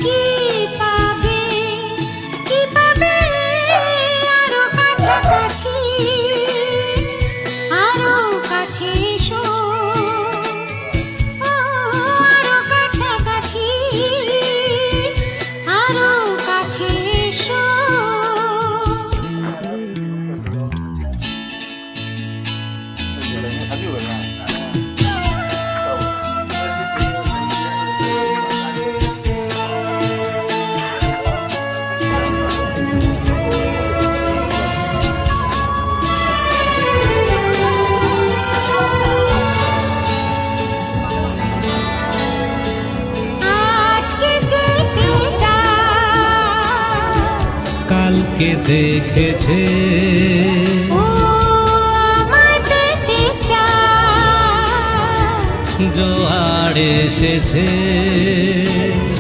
কি পাবে কি পাবে আরো কাছাকাছি আরো কাছে এসো আরো কাছাকাছি আরো কাছে এসো কালকে দেখেছে ও আমায় পেতে চায় জোয়ার এসেছে